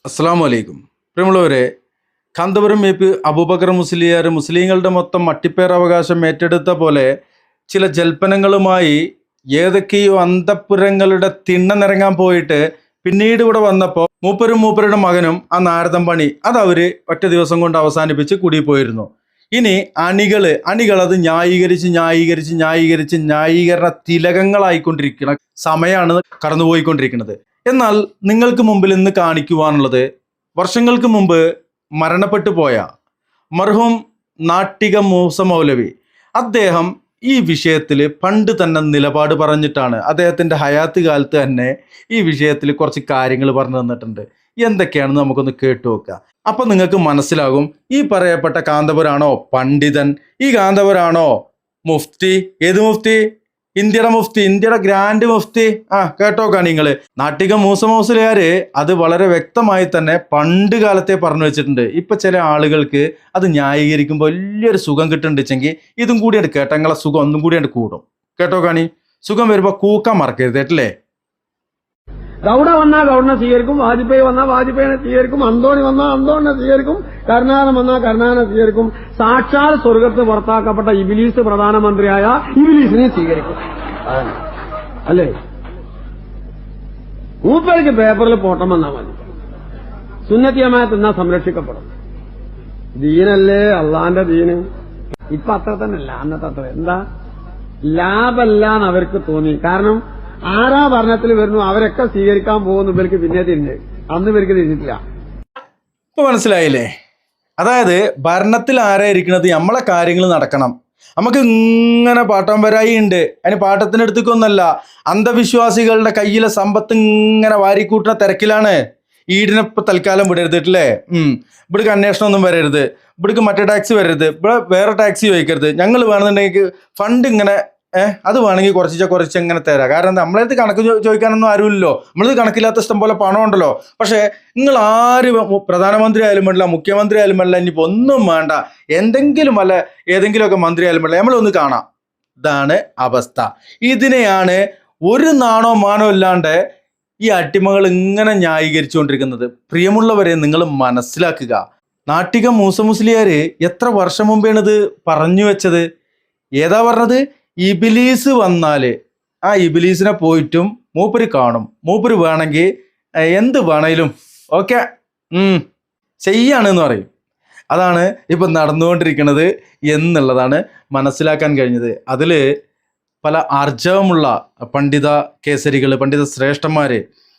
അസ്സലാമു അലൈക്കും. പ്രിയമുള്ളവരെ, കാന്തപുരം എ.പി. അബൂബക്കർ മുസ്ലിയാർ മുസ്ലിങ്ങളുടെ മൊത്തം മട്ടിപ്പേറവകാശം ഏറ്റെടുത്ത പോലെ ചില ജൽപ്പനങ്ങളുമായി ഏതൊക്കെയോ അന്തഃപുരങ്ങളുടെ തിണ്ണ നിറങ്ങാൻ പോയിട്ട് പിന്നീട് ഇവിടെ വന്നപ്പോൾ മൂപ്പരുടെ മകനും ആ നാരദം പണി അതവർ ഒറ്റ ദിവസം കൊണ്ട് അവസാനിപ്പിച്ച് കൂടിപ്പോയിരുന്നു. ഇനി അണികൾ അത് ന്യായീകരിച്ച് ന്യായീകരണ തിലകങ്ങളായിക്കൊണ്ടിരിക്കുന്ന സമയമാണ് കടന്നുപോയിക്കൊണ്ടിരിക്കുന്നത്. എന്നാൽ നിങ്ങൾക്ക് മുമ്പിൽ ഇന്ന് കാണിക്കുവാനുള്ളത് വർഷങ്ങൾക്ക് മുമ്പ് മരണപ്പെട്ടു പോയ മർഹൂം നാട്ടിക മൂസ മൗലവി. അദ്ദേഹം ഈ വിഷയത്തിൽ പണ്ട് തന്നെ നിലപാട് പറഞ്ഞിട്ടാണ്. അദ്ദേഹത്തിൻ്റെ ഹയാത്ത് കാലത്ത് തന്നെ ഈ വിഷയത്തിൽ കുറച്ച് കാര്യങ്ങൾ പറഞ്ഞു തന്നിട്ടുണ്ട്. എന്തൊക്കെയാണെന്ന് നമുക്കൊന്ന് കേട്ടു നോക്കുക. അപ്പം നിങ്ങൾക്ക് മനസ്സിലാകും ഈ പറയപ്പെട്ട കാന്തപുരാണോ പണ്ഡിതൻ, ഈ കാന്തപുരാണോ മുഫ്തി. ഏത് മുഫ്തി? ഇന്ത്യയുടെ ഗ്രാൻഡ് മുഫ്തി. കേട്ടോക്കാ നിങ്ങൾ. നാട്ടിക മൂസ മൗസലിയാര് അത് വളരെ വ്യക്തമായി തന്നെ പണ്ട് കാലത്തെ പറഞ്ഞു വെച്ചിട്ടുണ്ട്. ഇപ്പൊ ചില ആളുകൾക്ക് അത് ന്യായീകരിക്കുമ്പോൾ വലിയൊരു സുഖം കിട്ടുന്നുണ്ടെങ്കിൽ ഇതും കൂടിയാണ് കേട്ടങ്ങളെ സുഖം ഒന്നും കൂടിയാണ് കൂടും. കേട്ടോക്കാണി. സുഖം വരുമ്പോ കൂക്കാൻ മറക്കരുത് കേട്ടില്ലേ. ഗൗഡ വന്നാൽ ഗൗഡനെ സ്വീകരിക്കും, വാജ്പേയി വന്നാൽ വാജ്പേയിനെ സ്വീകരിക്കും, അന്തോണി വന്നാൽ അന്തോണിനെ സ്വീകരിക്കും, കരുണാകരൻ വന്നാൽ കരുണാകരനെ സ്വീകരിക്കും. സാക്ഷാൽ സ്വർഗത്ത് പുറത്താക്കപ്പെട്ട ഇബിലീസ് പ്രധാനമന്ത്രിയായ ഇബിലീസിനെ സ്വീകരിക്കും. അല്ലേ? മൂപ്പർക്ക് പേപ്പറിൽ പോട്ടം വന്നാൽ മതി. സുന്നത്തിയമായത്ത് എന്നാ സംരക്ഷിക്കപ്പെടും. ദീനല്ലേ അള്ളാന്റെ ദീന്. ഇപ്പൊ അത്ര തന്നെ അല്ല, അന്നത്തെ അത്ര. എന്താ ലാഭല്ലാന്ന് അവർക്ക് തോന്നി. കാരണം ആരാ ഭരണത്തിൽ വരുന്നു അവരൊക്കെ സ്വീകരിക്കാൻ പോകുന്നു. ഇവർക്ക് പിന്നെ തിരിഞ്ഞ് അന്ന് ഇവർക്ക് തിരിഞ്ഞിട്ടില്ല. ഇപ്പൊ മനസ്സിലായില്ലേ? അതായത് ഭരണത്തിൽ ആരാ ഇരിക്കുന്നത്, നമ്മളെ കാര്യങ്ങൾ നടക്കണം. നമുക്ക് ഇങ്ങനെ പാട്ടം വരായി ഉണ്ട്. അതിന് പാട്ടത്തിനടുത്തേക്കൊന്നല്ല, അന്ധവിശ്വാസികളുടെ കയ്യിലെ സമ്പത്ത് ഇങ്ങനെ വാരിക്കൂട്ടുന്ന തിരക്കിലാണ്. ഈടിനിപ്പോൾ തൽക്കാലം വിടരുതിട്ടില്ലേ. ഇവിടേക്ക് അന്വേഷണം ഒന്നും വരരുത്, ഇവിടേക്ക് മറ്റേ ടാക്സി വരരുത്, ഇവിടെ വേറെ ടാക്സി ചോദിക്കരുത്. ഞങ്ങൾ വേണമെന്നുണ്ടെങ്കിൽ ഫണ്ട് ഇങ്ങനെ അത് വേണമെങ്കിൽ കുറച്ച് എങ്ങനെ തരാം. കാരണം നമ്മളടുത്ത് കണക്ക് ചോദിക്കാനൊന്നും ആരുമില്ലല്ലോ. നമ്മളത് കണക്കില്ലാത്ത ഇഷ്ടം പോലെ പണം ഉണ്ടല്ലോ. പക്ഷേ നിങ്ങൾ ആര് പ്രധാനമന്ത്രി ആയാലും വേണ്ടില്ല, മുഖ്യമന്ത്രി ആയാലും വേണ്ടില്ല, ഇനിയിപ്പോൾ ഒന്നും വേണ്ട, എന്തെങ്കിലും വല്ല ഏതെങ്കിലുമൊക്കെ മന്ത്രി ആയാലും വേണ്ടില്ല, നമ്മളൊന്ന് കാണാം. ഇതാണ് അവസ്ഥ. ഇതിനെയാണ് ഒരു നാണോ മാനോ ഇല്ലാണ്ട് ഈ അട്ടിമകൾ ഇങ്ങനെ ന്യായീകരിച്ചുകൊണ്ടിരിക്കുന്നത്. പ്രിയമുള്ളവരെ, നിങ്ങൾ മനസ്സിലാക്കുക. നാട്ടിക മൂസ മുസ്ലിയാര് എത്ര വർഷം മുമ്പേണ് ഇത് പറഞ്ഞു വെച്ചത്? ഏതാ പറഞ്ഞത്? ഇബിലീസ് വന്നാല് ആ ഇബിലീസിനെ പോയിട്ടും മൂപ്പര് കാണും. മൂപ്പര് വേണമെങ്കിൽ എന്ത് വേണേലും ഓക്കെ ചെയ്യാണെന്ന് പറയും. അതാണ് ഇപ്പം നടന്നുകൊണ്ടിരിക്കുന്നത് എന്നുള്ളതാണ് മനസ്സിലാക്കാൻ കഴിഞ്ഞത്. അതിൽ പല ആർജവമുള്ള പണ്ഡിത കേസരികൾ, പണ്ഡിത ശ്രേഷ്ഠന്മാർ,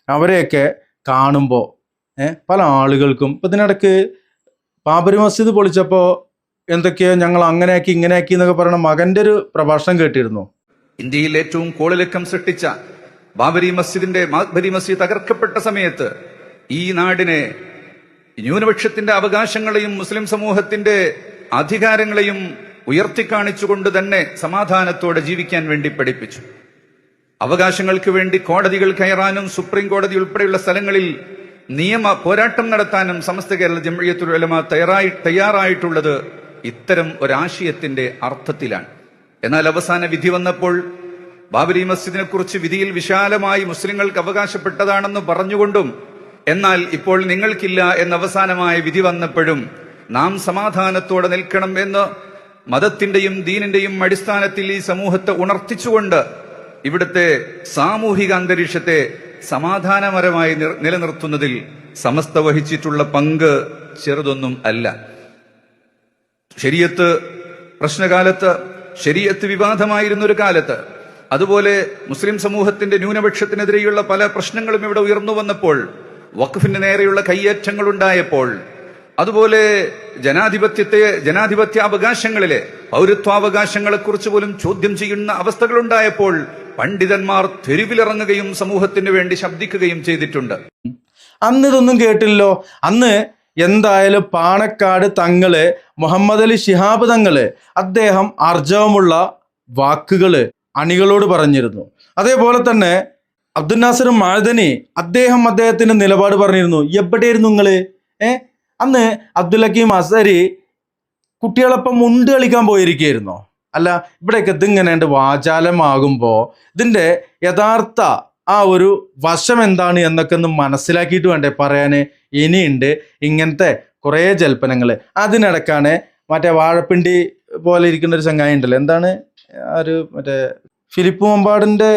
അവരെയൊക്കെ കാണുമ്പോൾ പല ആളുകൾക്കും ഇപ്പം ഇതിനിടയ്ക്ക് ബാബരി മസ്ജിദ് പൊളിച്ചപ്പോൾ എന്തൊക്കെയോ ഞങ്ങൾ അങ്ങനെയാക്കി ഇങ്ങനെയാക്കി എന്നൊക്കെ പറയുന്ന മകന്റെ ഒരു പ്രഭാഷണം കേട്ടിരുന്നു. ഇന്ത്യയിൽ ഏറ്റവും കോളിളക്കം സൃഷ്ടിച്ച ബാബരി മസ്ജിദ് തകർക്കപ്പെട്ട സമയത്ത് ഈ നാടിനെ ന്യൂനപക്ഷത്തിന്റെ അവകാശങ്ങളെയും മുസ്ലിം സമൂഹത്തിന്റെ അധികാരങ്ങളെയും ഉയർത്തിക്കാണിച്ചുകൊണ്ട് തന്നെ സമാധാനത്തോടെ ജീവിക്കാൻ വേണ്ടി പഠിപ്പിച്ചു. അവകാശങ്ങൾക്ക് വേണ്ടി കോടതികൾ കയറാനും സുപ്രീം കോടതി ഉൾപ്പെടെയുള്ള സ്ഥലങ്ങളിൽ നിയമ പോരാട്ടം നടത്താനും സമസ്ത കേരള ജംഇയ്യത്തുൽ ഉലമ തയ്യാറായിട്ടുള്ളത് ഇത്തരം ഒരാശയത്തിന്റെ അർത്ഥത്തിലാണ്. എന്നാൽ അവസാന വിധി വന്നപ്പോൾ ബാബരി മസ്ജിദിനെ കുറിച്ച് വിധിയിൽ വിശാലമായി മുസ്ലിങ്ങൾക്ക് അവകാശപ്പെട്ടതാണെന്ന് പറഞ്ഞുകൊണ്ടും എന്നാൽ ഇപ്പോൾ നിങ്ങൾക്കില്ല എന്ന അവസാനമായ വിധി വന്നപ്പോഴും നാം സമാധാനത്തോടെ നിൽക്കണം എന്ന് മതത്തിന്റെയും ദീനിന്റെയും അടിസ്ഥാനത്തിൽ ഈ സമൂഹത്തെ ഉണർത്തിച്ചുകൊണ്ട് ഇവിടുത്തെ സാമൂഹിക അന്തരീക്ഷത്തെ സമാധാനപരമായി നിലനിർത്തുന്നതിൽ സമസ്ത വഹിച്ചിട്ടുള്ള പങ്ക് ചെറുതൊന്നും അല്ല. ശരീഅത്ത് പ്രശ്നകാലത്ത്, ശരീഅത്ത് വിവാദമായിരുന്നൊരു കാലത്ത്, അതുപോലെ മുസ്ലിം സമൂഹത്തിന്റെ ന്യൂനപക്ഷത്തിനെതിരെയുള്ള പല പ്രശ്നങ്ങളും ഇവിടെ ഉയർന്നു വന്നപ്പോൾ, വഖഫിന് നേരെയുള്ള കയ്യേറ്റങ്ങൾ ഉണ്ടായപ്പോൾ, അതുപോലെ ജനാധിപത്യാവകാശങ്ങളിലെ പൗരത്വാവകാശങ്ങളെ കുറിച്ച് പോലും ചോദ്യം ചെയ്യുന്ന അവസ്ഥകളുണ്ടായപ്പോൾ പണ്ഡിതന്മാർ തെരുവിലിറങ്ങുകയും സമൂഹത്തിന് വേണ്ടി ശബ്ദിക്കുകയും ചെയ്തിട്ടുണ്ട്. അന്ന് ഇതൊന്നും കേട്ടില്ലല്ലോ. അന്ന് എന്തായാലും പാണക്കാട് തങ്ങള്, മുഹമ്മദ് അലി ശിഹാബ് തങ്ങള്, അദ്ദേഹം ആർജവമുള്ള വാക്കുകള് അണികളോട് പറഞ്ഞിരുന്നു. അതേപോലെ തന്നെ അബ്ദുൽ നാസർ മാദനി അദ്ദേഹത്തിന്റെ നിലപാട് പറഞ്ഞിരുന്നു. എവിടെയായിരുന്നു നിങ്ങള്? അന്ന് അബ്ദുൽ ഹക്കീം അസരി കുട്ടികളൊപ്പം മുണ്ട് കളിക്കാൻ പോയിരിക്കുകയായിരുന്നോ? അല്ല, ഇവിടെയൊക്കെ ഇതിങ്ങനെ വാചാലമാകുമ്പോൾ ഇതിൻ്റെ യഥാർത്ഥ ആ ഒരു വശം എന്താണ് എന്നൊക്കെ ഒന്ന് മനസ്സിലാക്കിയിട്ട് വേണ്ടേ പറയാൻ. ഇനിയുണ്ട് ഇങ്ങനത്തെ കുറേ ജൽപ്പനങ്ങൾ. അതിനിടക്കാണ് മറ്റേ വാഴപ്പിണ്ടി പോലെ ഇരിക്കുന്ന ഒരു ചങ്ങായി ഉണ്ടല്ലോ, എന്താണ് ആ ഒരു മറ്റേ ഫിലിപ്പ് മമ്പാടിന്റെ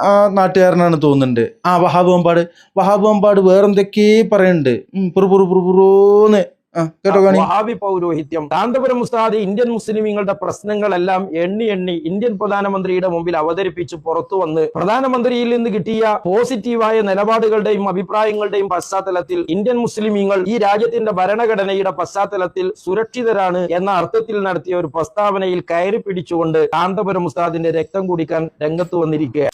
ആ നാട്ടുകാരനാണ് തോന്നുന്നുണ്ട്, വഹാബ് മമ്പാട് വേറെന്തൊക്കെ പറയുന്നുണ്ട്, പുറുപുറുപുറുപുറൂന്ന്. കേട്ടോ കാണി. വഹാബി പൗരോഹിത്യം. കാന്തപുരം ഉസ്താദ് ഇന്ത്യൻ മുസ്ലിമീങ്ങളുടെ പ്രശ്നങ്ങളെല്ലാം എണ്ണി ഇന്ത്യൻ പ്രധാനമന്ത്രിയുടെ മുമ്പിൽ അവതരിപ്പിച്ച് പുറത്തു വന്ന് പ്രധാനമന്ത്രിയിൽ നിന്ന് കിട്ടിയ പോസിറ്റീവായ നിലപാടുകളുടെയും അഭിപ്രായങ്ങളുടെയും പശ്ചാത്തലത്തിൽ ഇന്ത്യൻ മുസ്ലിമീങ്ങൾ ഈ രാജ്യത്തിന്റെ ഭരണഘടനയുടെ പശ്ചാത്തലത്തിൽ സുരക്ഷിതരാണ് എന്ന അർത്ഥത്തിൽ നടത്തിയ ഒരു പ്രസ്താവനയിൽ കയറി പിടിച്ചുകൊണ്ട് കാന്തപുരം ഉസ്താദിന്റെ രക്തം കുടിക്കാൻ രംഗത്ത് വന്നിരിക്കുക.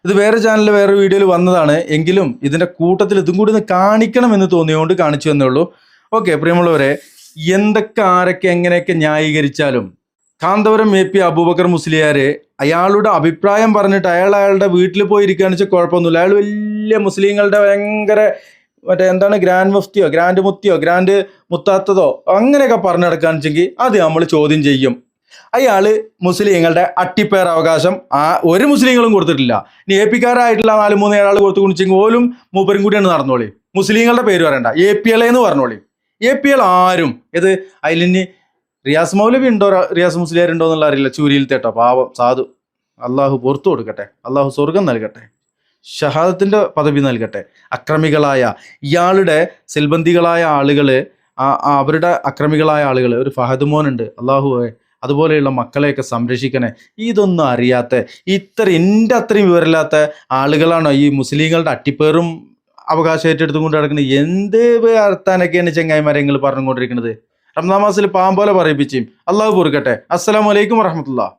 ഇത് വേറെ ചാനലിൽ വേറെ വീഡിയോയിൽ വന്നതാണ്, എങ്കിലും ഇതിന്റെ കൂട്ടത്തിൽ ഇതും കൂടി ഒന്ന് കാണിക്കണം എന്ന് തോന്നിയുകൊണ്ട് കാണിച്ചു എന്നേ ഉള്ളൂ. ഓക്കെ പ്രിയമുള്ളവരെ, എന്തൊക്കെ ആരൊക്കെ എങ്ങനെയൊക്കെ ന്യായീകരിച്ചാലും കാന്തപുരം AP അബൂബക്കർ മുസ്ലിയാർ അയാളുടെ അഭിപ്രായം പറഞ്ഞിട്ട് അയാളുടെ വീട്ടിൽ പോയി ഇരിക്കുകയാണെന്ന് വെച്ചാൽ കുഴപ്പമൊന്നുമില്ല. അയാൾ വലിയ മുസ്ലിങ്ങളുടെ ഭയങ്കര മറ്റേ എന്താണ് ഗ്രാൻഡ് മുഫ്തിയോ ഗ്രാൻഡ് മുത്തിയോ ഗ്രാൻഡ് മുത്താത്തതോ അങ്ങനെയൊക്കെ പറഞ്ഞു നടക്കുകയാണെന്ന് വെച്ചെങ്കിൽ അത് നമ്മൾ ചോദ്യം ചെയ്യും. അയാള് മുസ്ലിങ്ങളുടെ അട്ടിപ്പേർ അവകാശം ഒരു മുസ്ലിങ്ങളും കൊടുത്തിട്ടില്ല. ഇനി AP-കാരായിട്ടുള്ള 4-3 ആൾ കൊടുത്തു കുണിച്ചെങ്കിൽ ഓലും മൂപ്പരും കൂടിയാണ് നടന്നോളി. മുസ്ലിങ്ങളുടെ പേര് പറയണ്ട, APL എന്ന് പറഞ്ഞോളി. APL ആരും ഇത് അതിലിനി റിയാസ് മൗലവി ഉണ്ടോ, റിയാസ് മുസ്ലിയാർ ഉണ്ടോ എന്നുള്ള അറിയില്ല. ചൂരിയിലത്തേട്ടോ പാവം സാധു. അള്ളാഹു പുറത്തു കൊടുക്കട്ടെ, അള്ളാഹു സ്വർഗം നൽകട്ടെ, ഷഹാദത്തിന്റെ പദവി നൽകട്ടെ. അക്രമികളായ ഇയാളുടെ സിൽബന്ദികളായ ആളുകള്, അവരുടെ അക്രമികളായ ആളുകൾ, ഒരു ഫഹദ് മോനുണ്ട്, അള്ളാഹുവേ അതുപോലെയുള്ള മക്കളെയൊക്കെ സംരക്ഷിക്കണേ. ഇതൊന്നും അറിയാത്ത എൻ്റെ അത്രയും വിവരമില്ലാത്ത ആളുകളാണോ ഈ മുസ്ലിങ്ങളുടെ അട്ടിപ്പേറും അവകാശം ഏറ്റെടുത്തുകൊണ്ട് നടക്കുന്നത്? എന്ത് വർത്താനൊക്കെയാണ് ചങ്ങായിമാരെ നിങ്ങൾ പറഞ്ഞുകൊണ്ടിരിക്കുന്നത്? റംസാൻ മാസത്തിൽ പാമ്പ് പോലെ പറയിപ്പിച്ചും. അള്ളാഹു പൊറുക്കട്ടെ. അസ്സലാമു അലൈക്കും വറഹ്മത്തുള്ളാഹി.